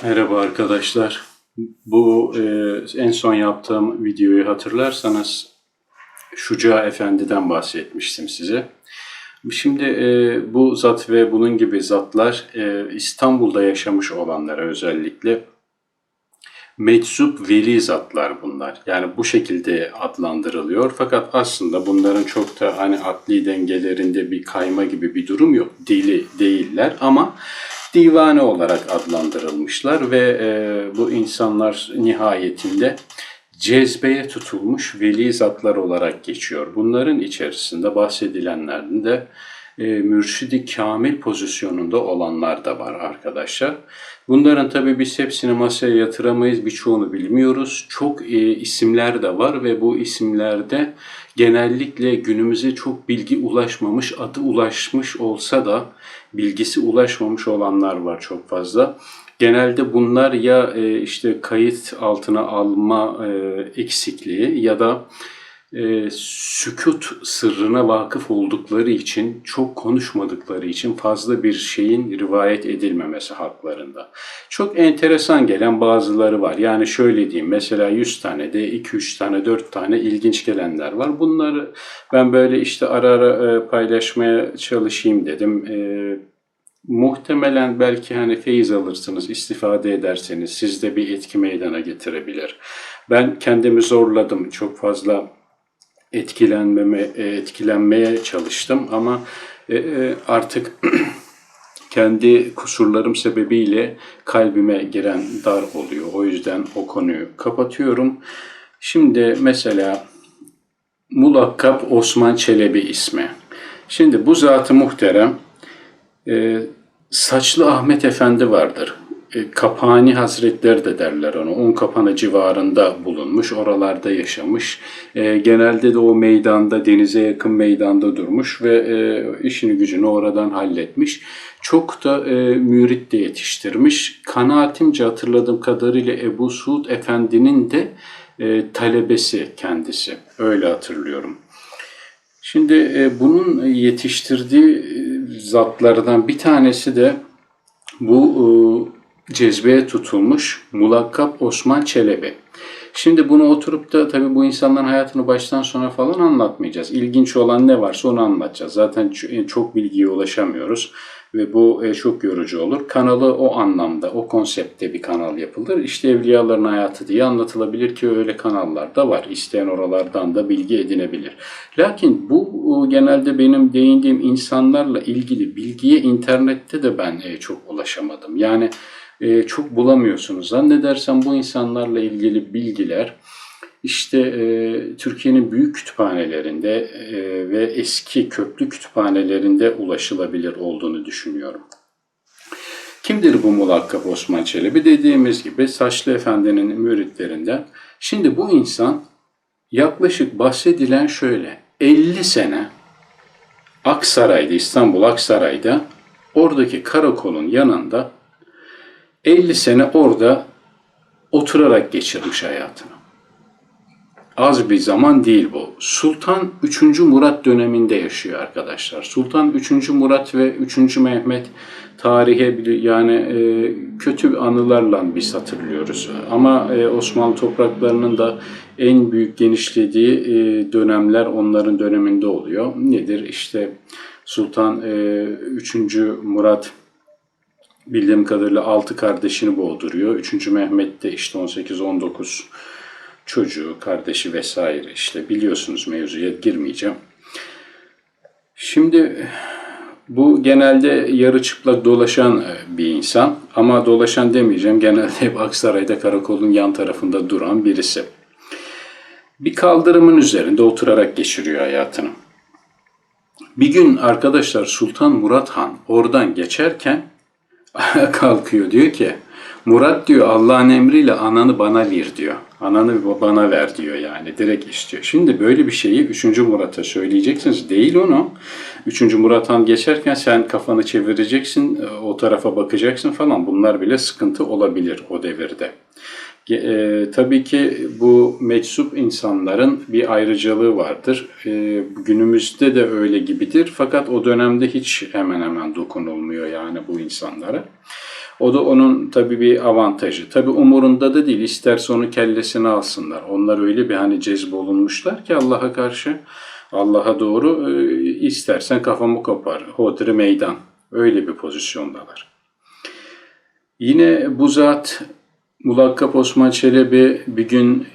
Merhaba arkadaşlar. Bu en son yaptığım videoyu hatırlarsanız Şuca Efendi'den bahsetmiştim size. Şimdi bu zat ve bunun gibi zatlar İstanbul'da yaşamış olanlara özellikle meczup veli zatlar bunlar. Yani bu şekilde adlandırılıyor. Fakat aslında bunların çok da hani akli dengelerinde bir kayma gibi bir durum yok. Deli değiller ama divane olarak adlandırılmışlar ve bu insanlar nihayetinde cezbeye tutulmuş veli zatlar olarak geçiyor. Bunların içerisinde bahsedilenlerin de mürşidi kamil pozisyonunda olanlar da var arkadaşlar. Bunların tabii biz hepsini masaya yatıramayız, birçoğunu bilmiyoruz. Çok isimler de var ve bu isimlerde genellikle günümüze çok bilgi ulaşmamış, adı ulaşmış olsa da bilgisi ulaşmamış olanlar var çok fazla. Genelde bunlar ya işte kayıt altına alma eksikliği ya da sükût sırrına vakıf oldukları için, çok konuşmadıkları için fazla bir şeyin rivayet edilmemesi haklarında. Çok enteresan gelen bazıları var. Yani şöyle diyeyim, mesela 100 tane de 2-3 tane, 4 tane ilginç gelenler var. Bunları ben böyle işte ara ara paylaşmaya çalışayım dedim. Muhtemelen belki hani feyiz alırsınız, istifade ederseniz sizde bir etki meydana getirebilir. Ben kendimi zorladım. Çok fazla etkilenmeye çalıştım ama artık kendi kusurlarım sebebiyle kalbime giren dar oluyor. O yüzden o konuyu kapatıyorum. Şimdi mesela Mulakkap Osman Çelebi ismi. Şimdi bu zat-ı muhterem Saçlı Ahmet Efendi vardır. Kapani Hazretleri de derler ona. Unkapanı civarında bulunmuş, oralarda yaşamış. Genelde de o meydanda, denize yakın meydanda durmuş ve işini gücünü oradan halletmiş. Çok da mürit de yetiştirmiş. Kanaatimce hatırladığım kadarıyla Ebu Suud Efendi'nin de talebesi kendisi. Öyle hatırlıyorum. Şimdi bunun yetiştirdiği zatlardan bir tanesi de bu cezbeye tutulmuş Mulakkap Osman Çelebi. Şimdi bunu oturup da tabii bu insanların hayatını baştan sona falan anlatmayacağız. İlginç olan ne varsa onu anlatacağız. Zaten çok bilgiye ulaşamıyoruz ve bu çok yorucu olur. Kanalı o anlamda, o konseptte bir kanal yapılır. İşte Evliyaların Hayatı diye anlatılabilir ki öyle kanallar da var. İsteyen oralardan da bilgi edinebilir. Lakin bu genelde benim değindiğim insanlarla ilgili bilgiye internette de ben çok ulaşamadım. Yani çok bulamıyorsunuz. Zannedersem bu insanlarla ilgili bilgiler işte Türkiye'nin büyük kütüphanelerinde ve eski köklü kütüphanelerinde ulaşılabilir olduğunu düşünüyorum. Kimdir bu Mulakkap Osman Çelebi? Dediğimiz gibi Saçlı Efendi'nin müritlerinden. Şimdi bu insan yaklaşık bahsedilen şöyle 50 sene Aksaray'da, İstanbul Aksaray'da oradaki karakolun yanında 50 sene orada oturarak geçirmiş hayatını. Az bir zaman değil bu. Sultan 3. Murat döneminde yaşıyor arkadaşlar. Sultan 3. Murat ve 3. Mehmet tarihe yani kötü anılarla biz hatırlıyoruz. Ama Osmanlı topraklarının da en büyük genişlediği dönemler onların döneminde oluyor. Nedir? İşte Sultan 3. Murat bildiğim kadarıyla 6 kardeşini boğduruyor. 3. Mehmet de işte 18-19 çocuğu, kardeşi vesaire işte biliyorsunuz mevzuya girmeyeceğim. Şimdi bu genelde yarı çıplak dolaşan bir insan ama dolaşan demeyeceğim. Genelde hep Aksaray'da karakolun yan tarafında duran birisi. Bir kaldırımın üzerinde oturarak geçiriyor hayatını. Bir gün arkadaşlar Sultan Murat Han oradan geçerken ayağa kalkıyor diyor ki Murat diyor Allah'ın emriyle ananı bana ver diyor. Ananı bana ver diyor yani direkt istiyor. Şimdi böyle bir şeyi 3. Murat'a söyleyeceksiniz. Değil onu. 3. Murat Han geçerken sen kafanı çevireceksin, o tarafa bakacaksın falan. Bunlar bile sıkıntı olabilir o devirde. Tabii ki bu meczup insanların bir ayrıcalığı vardır. Günümüzde de öyle gibidir. Fakat o dönemde hiç hemen hemen dokunulmuyor yani bu insanlara. O da onun tabii bir avantajı. Tabii umurunda da değil. İsterse onun kellesini alsınlar. Onlar öyle bir hani cezbolunmuşlar ki Allah'a karşı, Allah'a doğru, istersen kafamı kopar. Hodri meydan. Öyle bir pozisyondalar. Yine bu zat Mulakkap Osman Çelebi bir gün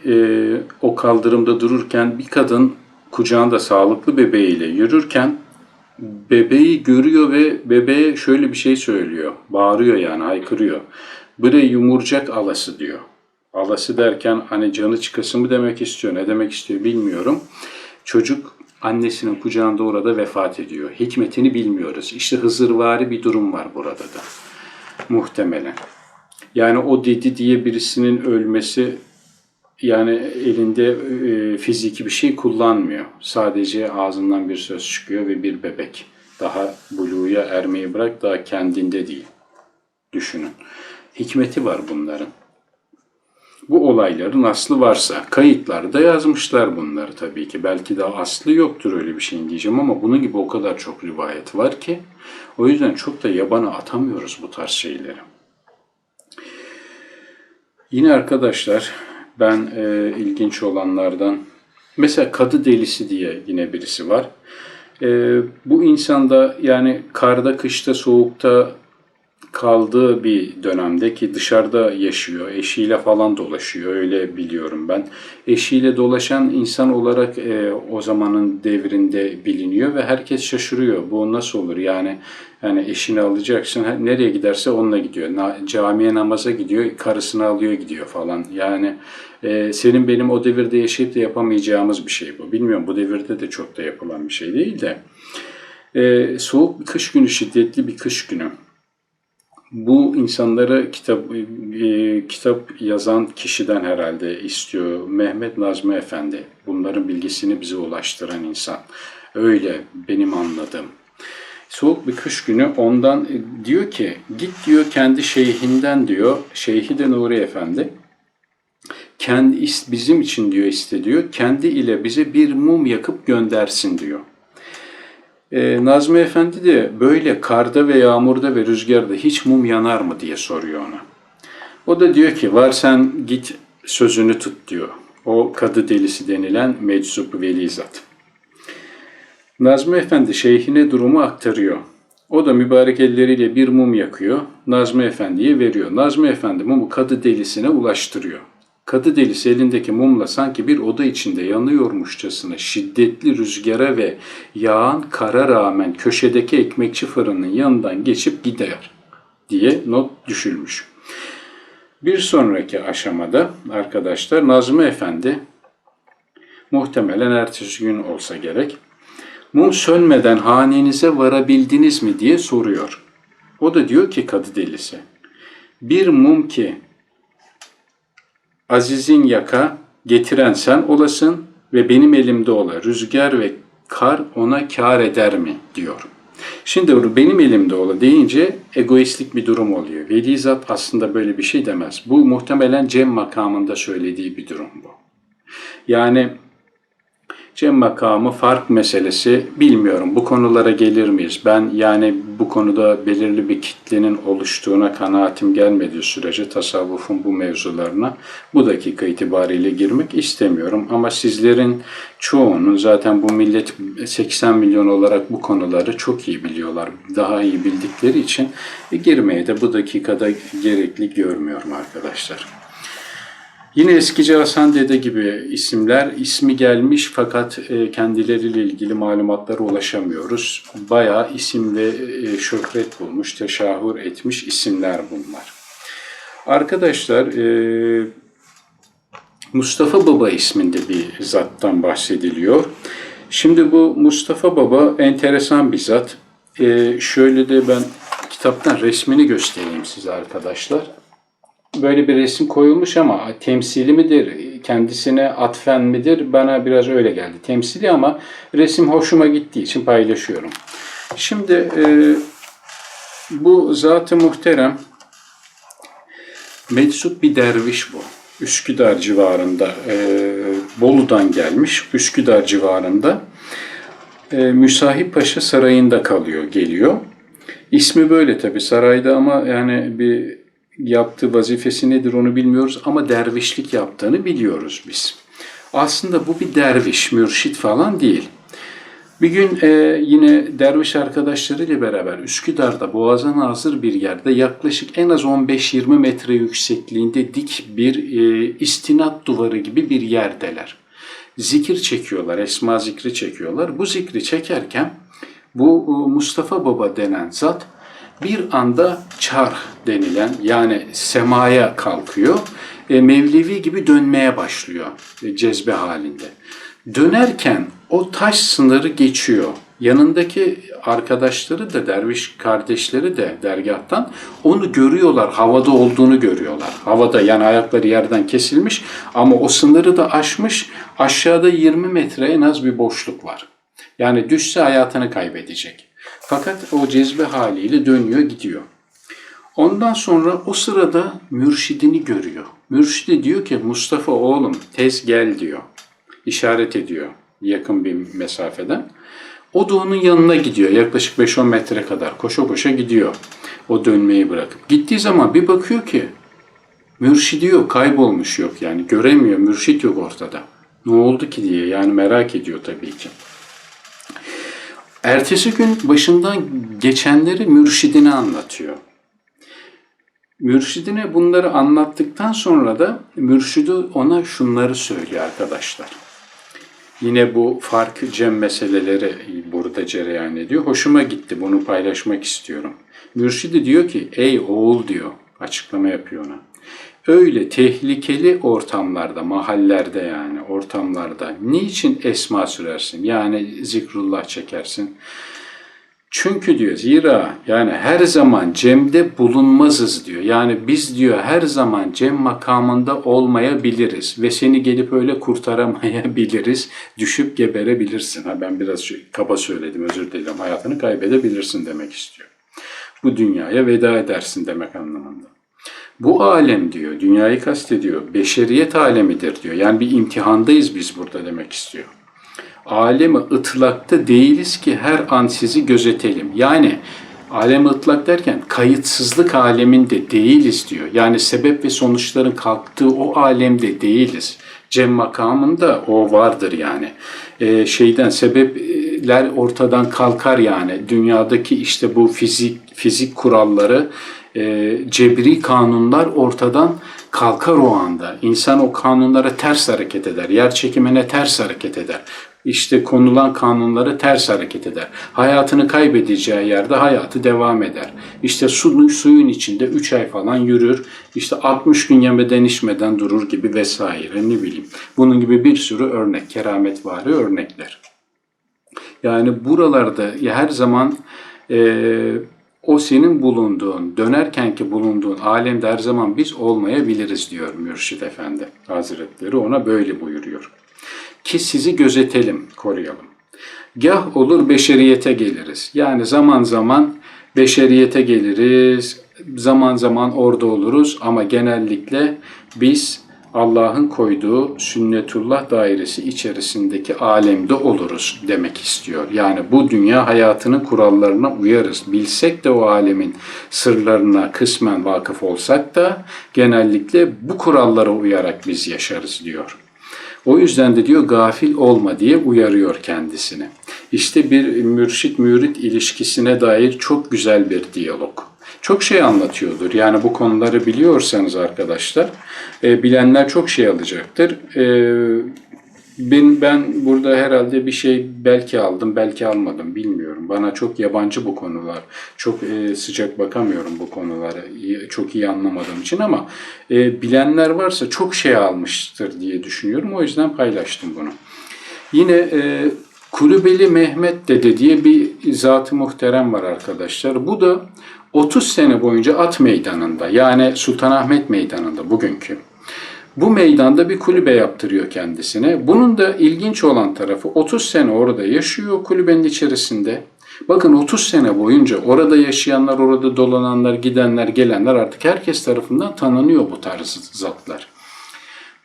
o kaldırımda dururken bir kadın kucağında sağlıklı bebeğiyle yürürken bebeği görüyor ve bebeğe şöyle bir şey söylüyor. Bağırıyor yani, haykırıyor. Bre yumurcak alası diyor. Alası derken hani canı çıkası mı demek istiyor, ne demek istiyor bilmiyorum. Çocuk annesinin kucağında orada vefat ediyor. Hikmetini bilmiyoruz. İşte Hızırvari bir durum var burada da. Muhtemelen. Yani o dedi diye birisinin ölmesi, yani elinde fiziki bir şey kullanmıyor. Sadece ağzından bir söz çıkıyor ve bir bebek. Daha buluğa ermeyi bırak, daha kendinde değil. Düşünün. Hikmeti var bunların. Bu olayların aslı varsa, kayıtlarda yazmışlar bunları tabii ki. Belki de aslı yoktur öyle bir şeyin diyeceğim ama bunun gibi o kadar çok rivayet var ki, o yüzden çok da yabana atamıyoruz bu tarz şeyleri. Yine arkadaşlar, ben ilginç olanlardan, mesela kadı delisi diye yine birisi var. Bu insanda yani karda, kışta, soğukta kaldığı bir dönemde ki dışarıda yaşıyor, eşiyle falan dolaşıyor, öyle biliyorum ben. Eşiyle dolaşan insan olarak o zamanın devrinde biliniyor ve herkes şaşırıyor. Bu nasıl olur yani eşini alacaksın, nereye giderse onunla gidiyor. Camiye namaza gidiyor, karısını alıyor gidiyor falan. Yani senin benim o devirde yaşayıp da yapamayacağımız bir şey bu. Bilmiyorum, bu devirde de çok da yapılan bir şey değil de. Soğuk bir kış günü, şiddetli bir kış günü. Bu insanları kitap yazan kişiden herhalde istiyor. Mehmet Nazmi Efendi. Bunların bilgisini bize ulaştıran insan. Öyle benim anladığım. Soğuk bir kış günü ondan diyor ki, git diyor kendi şeyhinden diyor. Şeyhi de Nuri Efendi. Bizim için diyor diyor. Kendi ile bize bir mum yakıp göndersin diyor. Nazmi Efendi de böyle karda ve yağmurda ve rüzgarda hiç mum yanar mı diye soruyor ona. O da diyor ki, var sen git sözünü tut diyor. O kadı delisi denilen meczup veli zat. Nazmi Efendi şeyhine durumu aktarıyor. O da mübarek elleriyle bir mum yakıyor. Nazmi Efendi'ye veriyor. Nazmi Efendi mumu kadı delisine ulaştırıyor. Kadı delisi elindeki mumla sanki bir oda içinde yanıyormuşçasına şiddetli rüzgara ve yağan kara rağmen köşedeki ekmekçi fırının yanından geçip gider diye not düşülmüş. Bir sonraki aşamada arkadaşlar Nazmi Efendi, muhtemelen ertesi gün olsa gerek, mum sönmeden hanenize varabildiniz mi diye soruyor. O da diyor ki kadı delisi, bir mum ki azizin yaka getiren sen olasın ve benim elimde ola rüzgar ve kar ona kâr eder mi diyor. Şimdi benim elimde ola deyince egoistlik bir durum oluyor. Veli zat aslında böyle bir şey demez. Bu muhtemelen Cem makamında söylediği bir durum bu. Yani Cem makamı, fark meselesi, bilmiyorum. Bu konulara gelir miyiz? Ben yani bu konuda belirli bir kitlenin oluştuğuna kanaatim gelmediği sürece tasavvufun bu mevzularına bu dakika itibariyle girmek istemiyorum. Ama sizlerin çoğunun, zaten bu millet 80 milyon olarak bu konuları çok iyi biliyorlar. Daha iyi bildikleri için girmeye de bu dakikada gerekli görmüyorum arkadaşlar. Yine eskici Hasan Dede gibi isimler, ismi gelmiş fakat kendileriyle ilgili malumatlara ulaşamıyoruz. Bayağı isim ve şöhret bulmuş, teşahür etmiş isimler bunlar. Arkadaşlar, Mustafa Baba isminde bir zattan bahsediliyor. Şimdi bu Mustafa Baba enteresan bir zat. Şöyle de ben kitaptan resmini göstereyim size arkadaşlar. Böyle bir resim koyulmuş ama temsili midir, kendisine atfen midir? Bana biraz öyle geldi. Temsili ama resim hoşuma gittiği için paylaşıyorum. Şimdi bu zat-ı muhterem meczup bir derviş bu. Üsküdar civarında, Bolu'dan gelmiş, Üsküdar civarında Müsahip Paşa Sarayı'nda geliyor. İsmi böyle tabii sarayda ama yani bir yaptığı vazifesi nedir onu bilmiyoruz ama dervişlik yaptığını biliyoruz biz. Aslında bu bir derviş, mürşit falan değil. Bir gün yine derviş arkadaşlarıyla beraber Üsküdar'da boğaza nazır bir yerde yaklaşık en az 15-20 metre yüksekliğinde dik bir istinat duvarı gibi bir yerdeler. Zikir çekiyorlar, esma zikri çekiyorlar. Bu zikri çekerken bu Mustafa Baba denen zat bir anda çarh denilen yani semaya kalkıyor. Mevlevi gibi dönmeye başlıyor cezbe halinde. Dönerken o taş sınırı geçiyor. Yanındaki arkadaşları da derviş kardeşleri de dergahtan onu görüyorlar, havada olduğunu görüyorlar. Havada yani ayakları yerden kesilmiş ama o sınırı da aşmış. Aşağıda 20 metre en az bir boşluk var. Yani düşse hayatını kaybedecek. Fakat o cezbe haliyle dönüyor gidiyor. Ondan sonra o sırada mürşidini görüyor. Mürşidi diyor ki Mustafa oğlum tez gel diyor. İşaret ediyor yakın bir mesafeden. O da onun yanına gidiyor. Yaklaşık 5-10 metre kadar koşa koşa gidiyor. O dönmeyi bırakıp. Gittiği zaman bir bakıyor ki mürşidi yok, kaybolmuş yok yani. Göremiyor, mürşit yok ortada. Ne oldu ki diye yani merak ediyor tabii ki. Ertesi gün başından geçenleri mürşidine anlatıyor. Mürşidine bunları anlattıktan sonra da mürşidi ona şunları söylüyor arkadaşlar. Yine bu fark cem meseleleri burada cereyan ediyor. Hoşuma gitti, bunu paylaşmak istiyorum. Mürşidi diyor ki, ey oğul diyor, açıklama yapıyor ona. Öyle tehlikeli ortamlarda, mahallerde yani ortamlarda niçin esma sürersin? Yani zikrullah çekersin. Çünkü diyor zira yani her zaman cemde bulunmazız diyor. Yani biz diyor her zaman cem makamında olmayabiliriz ve seni gelip öyle kurtaramayabiliriz. Düşüp geberebilirsin. Ben biraz kaba söyledim özür dilerim. Hayatını kaybedebilirsin demek istiyor. Bu dünyaya veda edersin demek anlamında. Bu alem diyor, dünyayı kastediyor, beşeriyet alemidir diyor. Yani bir imtihandayız biz burada demek istiyor. Alemi ıtlakta değiliz ki her an sizi gözetelim. Yani alemi ıtlak derken kayıtsızlık aleminde değiliz diyor. Yani sebep ve sonuçların kalktığı o alemde değiliz. Cem makamında o vardır yani. Sebepler ortadan kalkar yani. Dünyadaki işte bu fizik kuralları, cebri kanunlar ortadan kalkar o anda. İnsan o kanunlara ters hareket eder. Yer çekimine ters hareket eder. İşte konulan kanunlara ters hareket eder. Hayatını kaybedeceği yerde hayatı devam eder. İşte suyun içinde 3 ay falan yürür. İşte 60 gün yemeden içmeden durur gibi vesaire ne bileyim. Bunun gibi bir sürü örnek, kerametvari örnekler. Yani buralarda her zaman o senin bulunduğun, dönerkenki bulunduğun alemde her zaman biz olmayabiliriz diyor Mürşid Efendi Hazretleri. Ona böyle buyuruyor. Ki sizi gözetelim, koruyalım. Gah olur beşeriyete geliriz. Yani zaman zaman beşeriyete geliriz, zaman zaman orada oluruz ama genellikle biz Allah'ın koyduğu sünnetullah dairesi içerisindeki alemde oluruz demek istiyor. Yani bu dünya hayatının kurallarına uyarız. Bilsek de o alemin sırlarına kısmen vakıf olsak da genellikle bu kurallara uyarak biz yaşarız diyor. O yüzden de diyor gafil olma diye uyarıyor kendisini. İşte bir mürşit-mürit ilişkisine dair çok güzel bir diyalog. Çok şey anlatıyordur. Yani bu konuları biliyorsanız arkadaşlar, bilenler çok şey alacaktır. Ben burada herhalde bir şey belki aldım, belki almadım bilmiyorum. Bana çok yabancı bu konular. Çok sıcak bakamıyorum bu konulara. Çok iyi anlamadığım için ama bilenler varsa çok şey almıştır diye düşünüyorum. O yüzden paylaştım bunu. Yine Kulübeli Mehmet Dede diye bir zat-ı muhterem var arkadaşlar. Bu da 30 sene boyunca At Meydanı'nda yani Sultanahmet Meydanı'nda bugünkü. Bu meydanda bir kulübe yaptırıyor kendisine. Bunun da ilginç olan tarafı 30 sene orada yaşıyor kulübenin içerisinde. Bakın 30 sene boyunca orada yaşayanlar, orada dolananlar, gidenler, gelenler artık herkes tarafından tanınıyor bu tarz zatlar.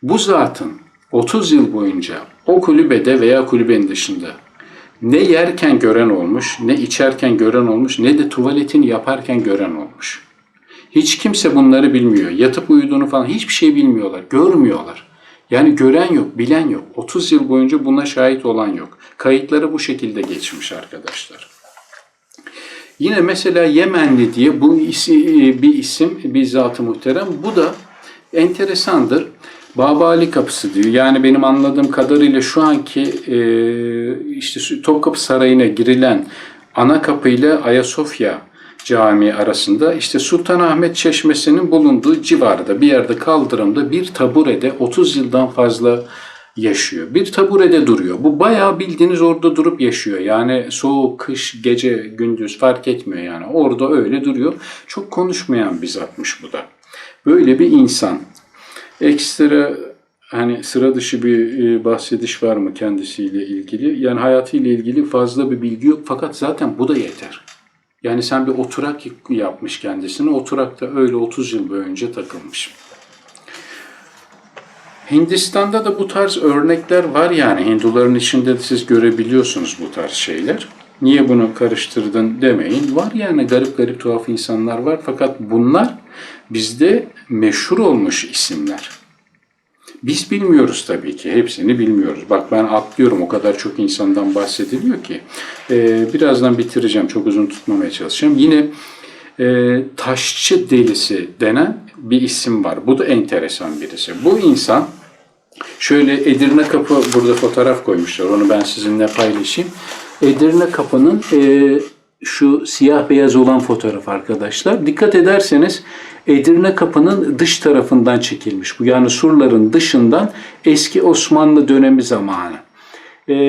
Bu zatın 30 yıl boyunca o kulübede veya kulübenin dışında Ne yerken gören olmuş, ne içerken gören olmuş, ne de tuvaletini yaparken gören olmuş. Hiç kimse bunları bilmiyor. Yatıp uyuduğunu falan hiçbir şey bilmiyorlar, görmüyorlar. Yani gören yok, bilen yok. 30 yıl boyunca buna şahit olan yok. Kayıtları bu şekilde geçmiş arkadaşlar. Yine mesela Yemenli diye bir isim, bir zat-ı muhterem. Bu da enteresandır. Babali Kapısı diyor. Yani benim anladığım kadarıyla şu anki işte Topkapı Sarayı'na girilen ana kapı ile Ayasofya Camii arasında işte Sultanahmet Çeşmesi'nin bulunduğu civarda bir yerde kaldırımda bir taburede 30 yıldan fazla yaşıyor. Bir taburede duruyor. Bu bayağı bildiğiniz orada durup yaşıyor. Yani soğuk, kış, gece, gündüz fark etmiyor yani. Orada öyle duruyor. Çok konuşmayan bir zatmış bu da. Böyle bir insan. Ekstra hani sıra dışı bir bahsediş var mı kendisiyle ilgili? Yani hayatıyla ilgili fazla bir bilgi yok. Fakat zaten bu da yeter. Yani sen bir oturak yapmış kendisine. Oturakta öyle 30 yıl boyunca takılmış. Hindistan'da da bu tarz örnekler var yani. Hinduların içinde de siz görebiliyorsunuz bu tarz şeyler. Niye bunu karıştırdın demeyin. Var yani garip garip tuhaf insanlar var. Fakat bunlar bizde meşhur olmuş isimler. Biz bilmiyoruz tabii ki. Hepsini bilmiyoruz. Bak ben atlıyorum. O kadar çok insandan bahsediliyor ki. Birazdan bitireceğim. Çok uzun tutmamaya çalışacağım. Yine Taşçı Delisi denen bir isim var. Bu da enteresan birisi. Bu insan şöyle Edirne Kapı, burada fotoğraf koymuşlar. Onu ben sizinle paylaşayım. Edirne Kapı'nın şu siyah beyaz olan fotoğraf arkadaşlar. Dikkat ederseniz Edirne Kapı'nın dış tarafından çekilmiş. Bu yani surların dışından eski Osmanlı dönemi zamanı.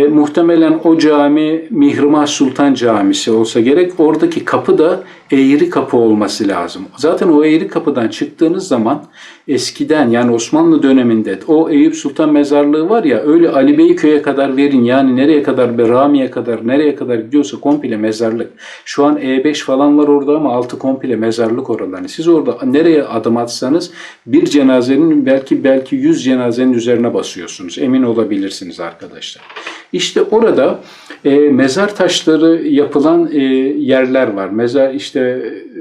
Muhtemelen o cami Mihrimah Sultan Camisi olsa gerek. Oradaki kapı da eğri kapı olması lazım. Zaten o eğri kapıdan çıktığınız zaman eskiden yani Osmanlı döneminde o Eyüp Sultan mezarlığı var ya öyle Ali Beyköy'e kadar verin yani nereye kadar Berami'ye kadar nereye kadar gidiyorsa komple mezarlık. Şu an E5 falan var orada ama altı komple mezarlık oralarını. Siz orada nereye adım atsanız bir cenazenin belki 100 cenazenin üzerine basıyorsunuz. Emin olabilirsiniz arkadaşlar. İşte orada mezar taşları yapılan yerler var. Mezar işte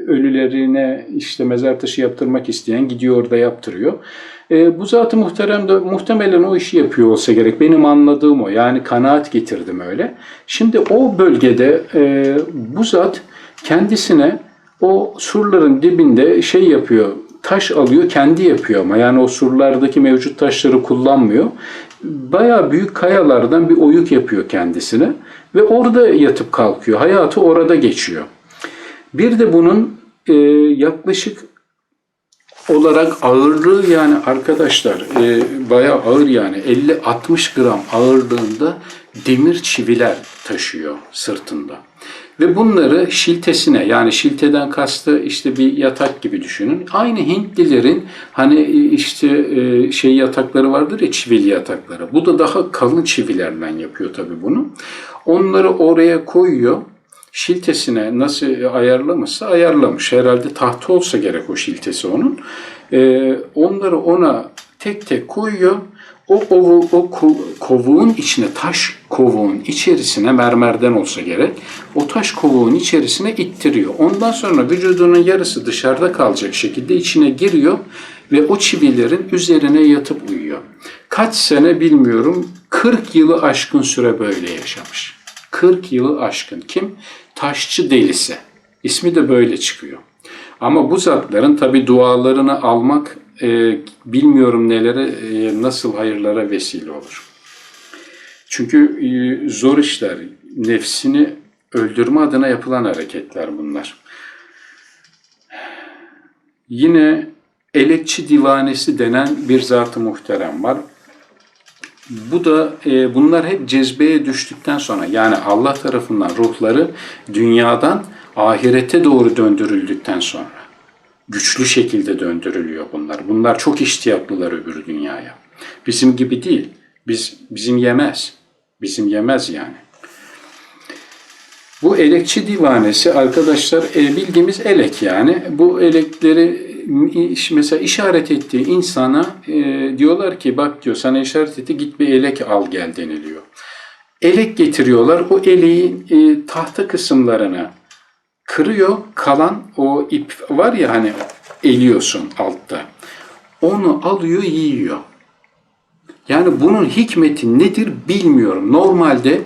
ölülerine işte mezar taşı yaptırmak isteyen gidiyor orada yaptırıyor. Bu zat-ı muhterem de muhtemelen o işi yapıyor olsa gerek. Benim anladığım o. Yani kanaat getirdim öyle. Şimdi o bölgede bu zat kendisine o surların dibinde şey yapıyor. Taş alıyor, kendi yapıyor ama yani o surlardaki mevcut taşları kullanmıyor. Bayağı büyük kayalardan bir oyuk yapıyor kendisine ve orada yatıp kalkıyor. Hayatı orada geçiyor. Bir de bunun yaklaşık olarak ağırlığı yani arkadaşlar bayağı ağır yani 50-60 gram ağırlığında demir çiviler taşıyor sırtında. Ve bunları şiltesine yani şilteden kastı işte bir yatak gibi düşünün. Aynı Hintlilerin hani işte şey yatakları vardır ya çivili yatakları. Bu da daha kalın çivilerden yapıyor tabii bunu. Onları oraya koyuyor. Şiltesine nasıl ayarlamışsa ayarlamış. Herhalde tahta olsa gerek o şiltesi onun. Onları ona tek tek koyuyor. O kovuğun içine, taş kovuğun içerisine, mermerden olsa gerek, o taş kovuğun içerisine ittiriyor. Ondan sonra vücudunun yarısı dışarıda kalacak şekilde içine giriyor ve o çivilerin üzerine yatıp uyuyor. Kaç sene bilmiyorum, 40 yılı aşkın süre böyle yaşamış. 40 yılı aşkın. Kim? Taşçı Delisi. İsmi de böyle çıkıyor. Ama bu zatların tabi dualarını almak bilmiyorum nelere, nasıl hayırlara vesile olur. Çünkü zor işler, nefsini öldürme adına yapılan hareketler bunlar. Yine Elekçi Divanesi denen bir zat-ı muhterem var. Bu da bunlar hep cezbeye düştükten sonra yani Allah tarafından ruhları dünyadan ahirete doğru döndürüldükten sonra güçlü şekilde döndürülüyor bunlar. Bunlar çok iştiyaklılar öbür dünyaya. Bizim gibi değil. Bizim yemez. Bizim yemez yani. Bu Elekçi Divanesi arkadaşlar bildiğimiz elek yani. Bu elekleri mesela işaret ettiği insana diyorlar ki bak diyor sana işaret etti git bir elek al gel deniliyor. Elek getiriyorlar. O eleğin tahta kısımlarını kırıyor. Kalan o ip var ya hani eliyorsun altta. Onu alıyor, yiyor. Yani bunun hikmeti nedir bilmiyorum. Normalde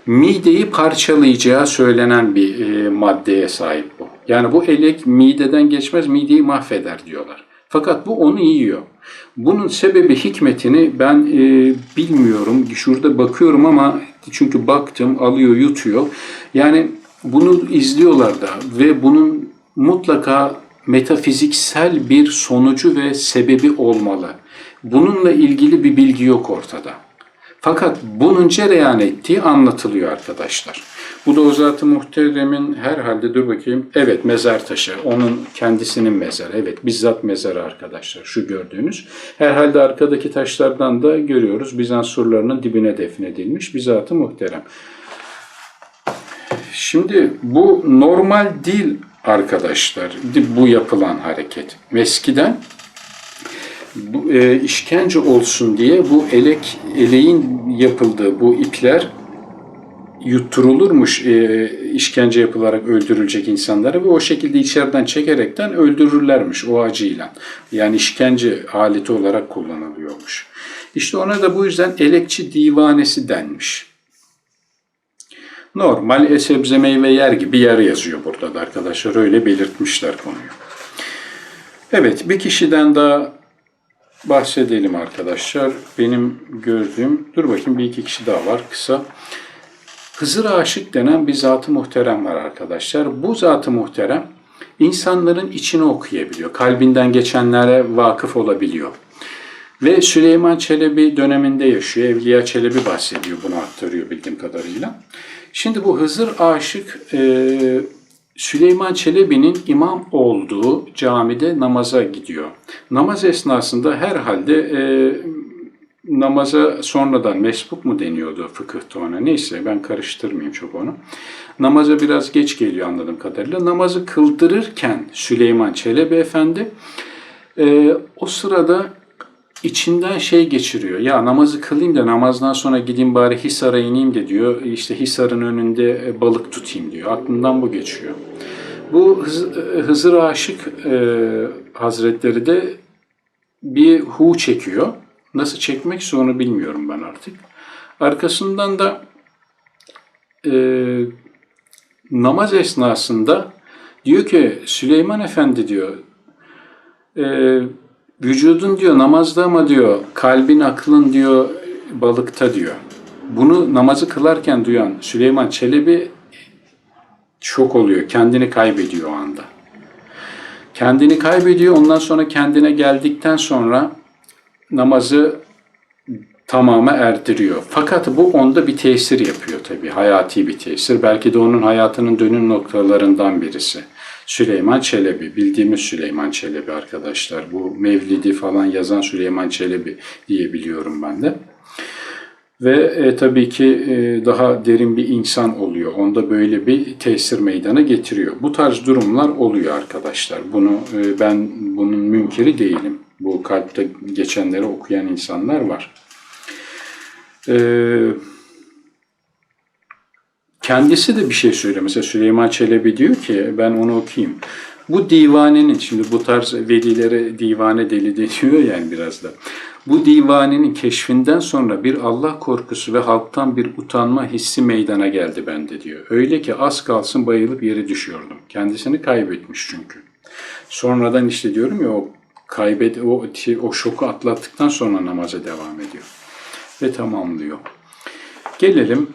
mideyi parçalayacağı söylenen bir maddeye sahip bu. Yani bu elek mideden geçmez, mideyi mahveder diyorlar. Fakat bu onu yiyor. Bunun sebebi, hikmetini ben bilmiyorum. Şurada bakıyorum ama çünkü baktım, alıyor, yutuyor. Yani bunu izliyorlar da ve bunun mutlaka metafiziksel bir sonucu ve sebebi olmalı. Bununla ilgili bir bilgi yok ortada. Fakat bunun cereyan ettiği anlatılıyor arkadaşlar. Bu da o Zat-ı Muhterem'in herhalde, dur bakayım, evet, mezar taşı. Onun kendisinin mezarı. Evet, bizzat mezarı arkadaşlar, şu gördüğünüz. Herhalde arkadaki taşlardan da görüyoruz. Bizans surlarının dibine defnedilmiş bir Zat-ı Muhterem. Şimdi bu normal değil arkadaşlar, bu yapılan hareket. Eskiden işkence olsun diye bu eleğin yapıldığı bu ipler yutturulurmuş işkence yapılarak öldürülecek insanlara ve o şekilde içeriden çekerekten öldürürlermiş o acıyla. Yani işkence aleti olarak kullanılıyormuş. İşte ona da bu yüzden elekçi divanesi denmiş. Normal sebze meyve yer gibi yer yazıyor burada da arkadaşlar. Öyle belirtmişler konuyu. Evet, bir kişiden daha bahsedelim arkadaşlar. Benim gördüğüm, dur bakayım, bir iki kişi daha var kısa. Hızır Aşık denen bir Zat-ı Muhterem var arkadaşlar. Bu Zat-ı Muhterem insanların içini okuyabiliyor. Kalbinden geçenlere vakıf olabiliyor. Ve Süleyman Çelebi döneminde yaşıyor. Evliya Çelebi bahsediyor, bunu aktarıyor bildiğim kadarıyla. Şimdi bu Hızır Aşık Süleyman Çelebi'nin imam olduğu camide namaza gidiyor. Namaz esnasında herhalde namaza sonradan mesbuk mu deniyordu fıkıhta ona, neyse ben karıştırmayayım çok onu. Namaza biraz geç geliyor anladığım kadarıyla. Namazı kıldırırken Süleyman Çelebi Efendi o sırada içinden şey geçiriyor. Ya namazı kılayım da namazdan sonra gideyim bari Hisar'a ineyim de diyor. İşte Hisar'ın önünde balık tutayım diyor. Aklından bu geçiyor. Bu Hızır Aşık Hazretleri de bir hu çekiyor. Nasıl çekmekse onu bilmiyorum ben artık. Arkasından da namaz esnasında diyor ki Süleyman Efendi diyor vücudun diyor namazda ama diyor kalbin, aklın diyor balıkta diyor. Bunu namazı kılarken duyan Süleyman Çelebi şok oluyor. Kendini kaybediyor o anda. Kendini kaybediyor. Ondan sonra kendine geldikten sonra namazı tamama erdiriyor. Fakat bu onda bir tesir yapıyor tabii. Hayati bir tesir. Belki de onun hayatının dönüm noktalarından birisi. Süleyman Çelebi, bildiğimiz Süleyman Çelebi arkadaşlar. Bu Mevlid'i falan yazan Süleyman Çelebi diye biliyorum ben de. Ve tabii ki daha derin bir insan oluyor. Onda böyle bir tesir meydana getiriyor. Bu tarz durumlar oluyor arkadaşlar. Ben bunun münkiri değilim. Bu kalpte geçenleri okuyan insanlar var. Kendisi de bir şey söylüyor. Mesela Süleyman Çelebi diyor ki, ben onu okuyayım. Bu divanenin, şimdi bu tarz velilere divane deli deniyor yani biraz da. Bu divanenin keşfinden sonra bir Allah korkusu ve halktan bir utanma hissi meydana geldi bende diyor. Öyle ki az kalsın bayılıp yere düşüyordum. Kendisini kaybetmiş çünkü. Sonradan işte diyorum ya o şoku atlattıktan sonra namaza devam ediyor. Ve tamamlıyor. Gelelim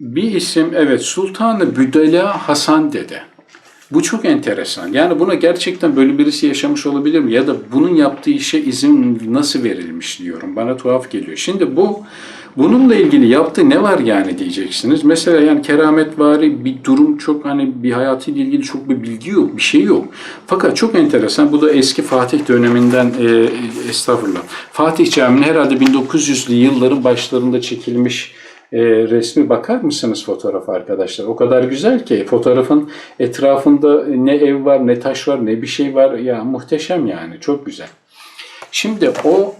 bir isim, evet, Sultan-ı Büdela Hasan Dede. Bu çok enteresan. Yani buna gerçekten böyle birisi yaşamış olabilir mi? Ya da bunun yaptığı işe izin nasıl verilmiş diyorum. Bana tuhaf geliyor. Şimdi bununla ilgili yaptığı ne var yani diyeceksiniz. Mesela yani kerametvari bir durum çok, hani bir hayatıyla ilgili çok bir bilgi yok, bir şey yok. Fakat çok enteresan. Bu da eski Fatih döneminden estağfurullah. Fatih Camii'nin herhalde 1900'lü yılların başlarında çekilmiş resmi, bakar mısınız fotoğraf arkadaşlar? O kadar güzel ki fotoğrafın etrafında ne ev var, ne taş var, ne bir şey var. Ya muhteşem yani, çok güzel. Şimdi o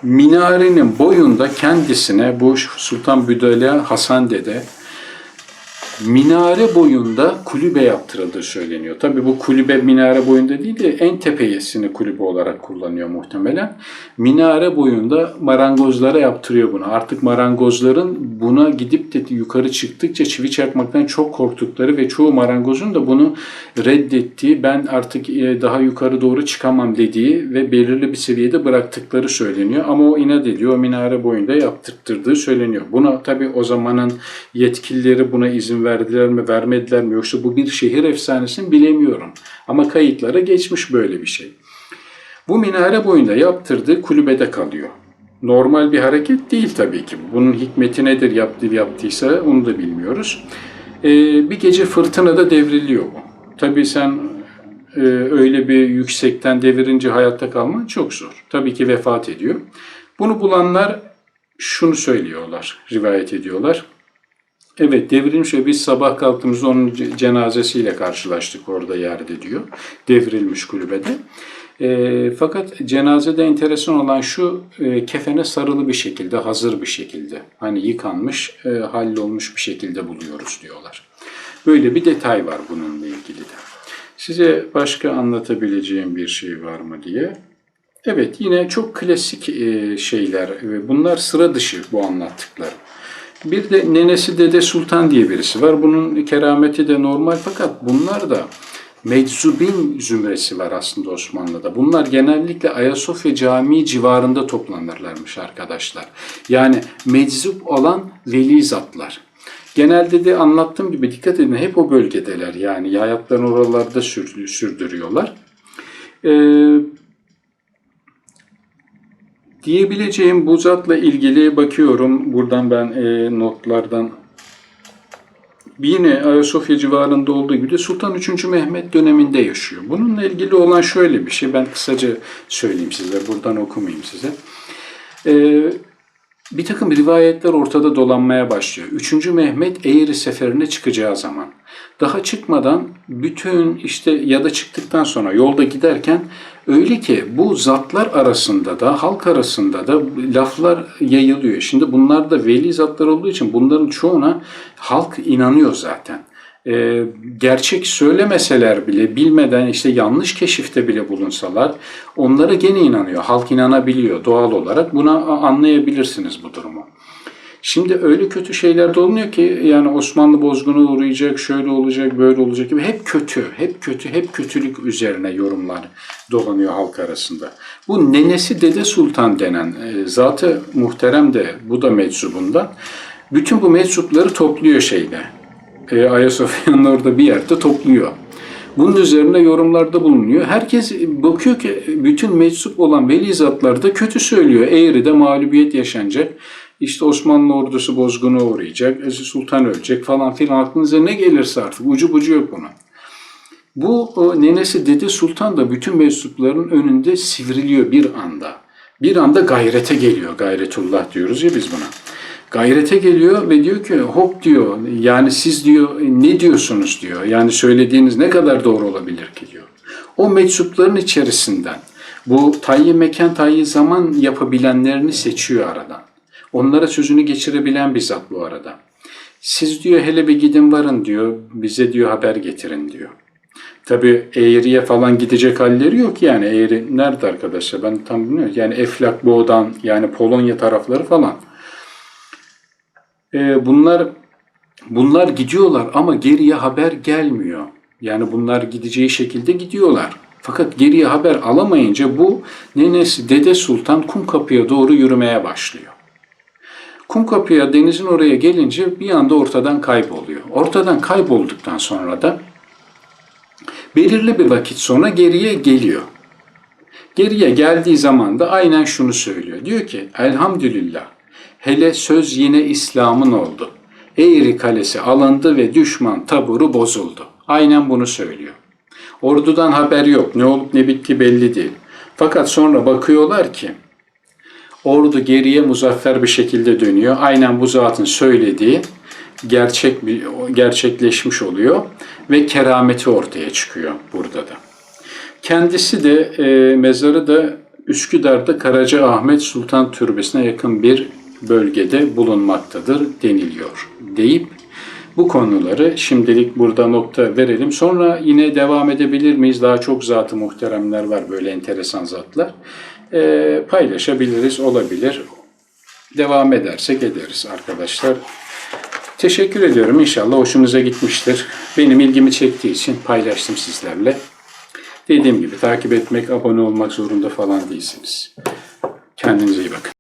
minarenin boyunda kendisine bu Sultan Büdala Hasan Dede minare boyunda kulübe yaptırıldığı söyleniyor. Tabii bu kulübe minare boyunda değil de en tepesini kulübe olarak kullanıyor muhtemelen. Minare boyunda marangozlara yaptırıyor bunu. Artık marangozların buna gidip de yukarı çıktıkça çivi çakmaktan çok korktukları ve çoğu marangozun da bunu reddettiği, ben artık daha yukarı doğru çıkamam dediği ve belirli bir seviyede bıraktıkları söyleniyor. Ama o inat ediyor, o minare boyunda yaptırttığı söyleniyor. Buna tabii o zamanın yetkilileri buna izin verdiler mi, vermediler mi, yoksa bu bir şehir efsanesini bilemiyorum. Ama kayıtlara geçmiş böyle bir şey. Bu minare boyunda yaptırdığı kulübede kalıyor. Normal bir hareket değil tabii ki. Bunun hikmeti nedir yaptıysa onu da bilmiyoruz. Bir gece fırtınada devriliyor bu. Tabii sen öyle bir yüksekten devirince hayatta kalman çok zor. Tabii ki vefat ediyor. Bunu bulanlar şunu söylüyorlar, rivayet ediyorlar. Evet, devrilmiş ve biz sabah kalktığımızda onun cenazesiyle karşılaştık orada yerde diyor. Devrilmiş kulübede. Fakat cenazede enteresan olan şu, kefene sarılı bir şekilde, hazır bir şekilde, hani yıkanmış, hallolmuş bir şekilde buluyoruz diyorlar. Böyle bir detay var bununla ilgili de. Size başka anlatabileceğim bir şey var mı diye. Evet, yine çok klasik şeyler. Bunlar sıra dışı bu anlattıklarım. Bir de nenesi Dede Sultan diye birisi var. Bunun kerameti de normal, fakat bunlar da meczubin zümresi var aslında Osmanlı'da. Bunlar genellikle Ayasofya Camii civarında toplanırlarmış arkadaşlar. Yani meczup olan veli zatlar. Genelde de anlattığım gibi dikkat edin, hep o bölgedeler, yani hayatlarını oralarda sürdürüyorlar. Diyebileceğim bu zatla ilgili bakıyorum. Buradan ben notlardan. Yine Ayasofya civarında olduğu gibi de Sultan 3. Mehmet döneminde yaşıyor. Bununla ilgili olan şöyle bir şey. Ben kısaca söyleyeyim size. Buradan okumayayım size. Bir takım rivayetler ortada dolanmaya başlıyor. 3. Mehmet Eğri seferine çıkacağı zaman. Daha çıkmadan bütün işte ya da çıktıktan sonra yolda giderken öyle ki bu zatlar arasında da halk arasında da laflar yayılıyor. Şimdi bunlar da veli zatlar olduğu için bunların çoğuna halk inanıyor zaten. Gerçek söylemeseler bile, bilmeden işte yanlış keşifte bile bulunsalar onlara gene inanıyor. Halk inanabiliyor doğal olarak. Buna anlayabilirsiniz bu durumu. Şimdi öyle kötü şeyler de oluyor ki yani Osmanlı bozguna uğrayacak, şöyle olacak, böyle olacak gibi hep kötü, hep kötü, hep kötülük üzerine yorumlar dolanıyor halk arasında. Bu nenesi Dede Sultan denen zat-ı muhterem de bu da meczubundan. Bütün bu meczupları topluyor şeyde. Ayasofya'nın orada bir yerde topluyor. Bunun üzerine yorumlarda bulunuyor. Herkes bakıyor ki bütün meczup olan veli zatlar da kötü söylüyor. Eğri'de mağlubiyet yaşanacak. İşte Osmanlı ordusu bozguna uğrayacak. Sultan ölecek falan filan. Aklınıza ne gelirse artık. Ucu bucu yok bunun. Bu nenesi Dede Sultan da bütün meczupların önünde sivriliyor bir anda. Bir anda gayrete geliyor. Gayretullah diyoruz ya biz buna. Gayrete geliyor ve diyor ki hop diyor, yani siz diyor ne diyorsunuz diyor. Yani söylediğiniz ne kadar doğru olabilir ki diyor. O meczupların içerisinden bu tayyi mekan tayyi zaman yapabilenlerini seçiyor aradan. Onlara sözünü geçirebilen bir zat bu arada. Siz diyor hele bir gidin varın diyor, bize diyor haber getirin diyor. Tabii Eğri'ye falan gidecek halleri yok yani. Eğri nerede arkadaşlar, ben tam bilmiyorum. Yani Eflak, Boğdan, yani Polonya tarafları falan. Bunlar gidiyorlar ama geriye haber gelmiyor. Yani bunlar gideceği şekilde gidiyorlar. Fakat geriye haber alamayınca bu nenesi Dede Sultan Kumkapı'ya doğru yürümeye başlıyor. Kumkapı'ya, denizin oraya gelince bir anda ortadan kayboluyor. Ortadan kaybolduktan sonra da belirli bir vakit sonra geriye geliyor. Geriye geldiği zaman da aynen şunu söylüyor. Diyor ki elhamdülillah. Hele söz yine İslam'ın oldu. Eğri kalesi alındı ve düşman taburu bozuldu. Aynen bunu söylüyor. Ordudan haber yok. Ne olup ne bitti belli değil. Fakat sonra bakıyorlar ki ordu geriye muzaffer bir şekilde dönüyor. Aynen bu zatın söylediği gerçekleşmiş oluyor ve kerameti ortaya çıkıyor burada da. Kendisi de mezarı da Üsküdar'da Karacaahmet Sultan Türbesi'ne yakın bir bölgede bulunmaktadır deniliyor deyip bu konuları şimdilik burada nokta verelim. Sonra yine devam edebilir miyiz? Daha çok zat-ı muhteremler var, böyle enteresan zatlar. Paylaşabiliriz, olabilir. Devam edersek ederiz arkadaşlar. Teşekkür ediyorum. İnşallah hoşunuza gitmiştir. Benim ilgimi çektiği için paylaştım sizlerle. Dediğim gibi takip etmek, abone olmak zorunda falan değilsiniz. Kendinize iyi bakın.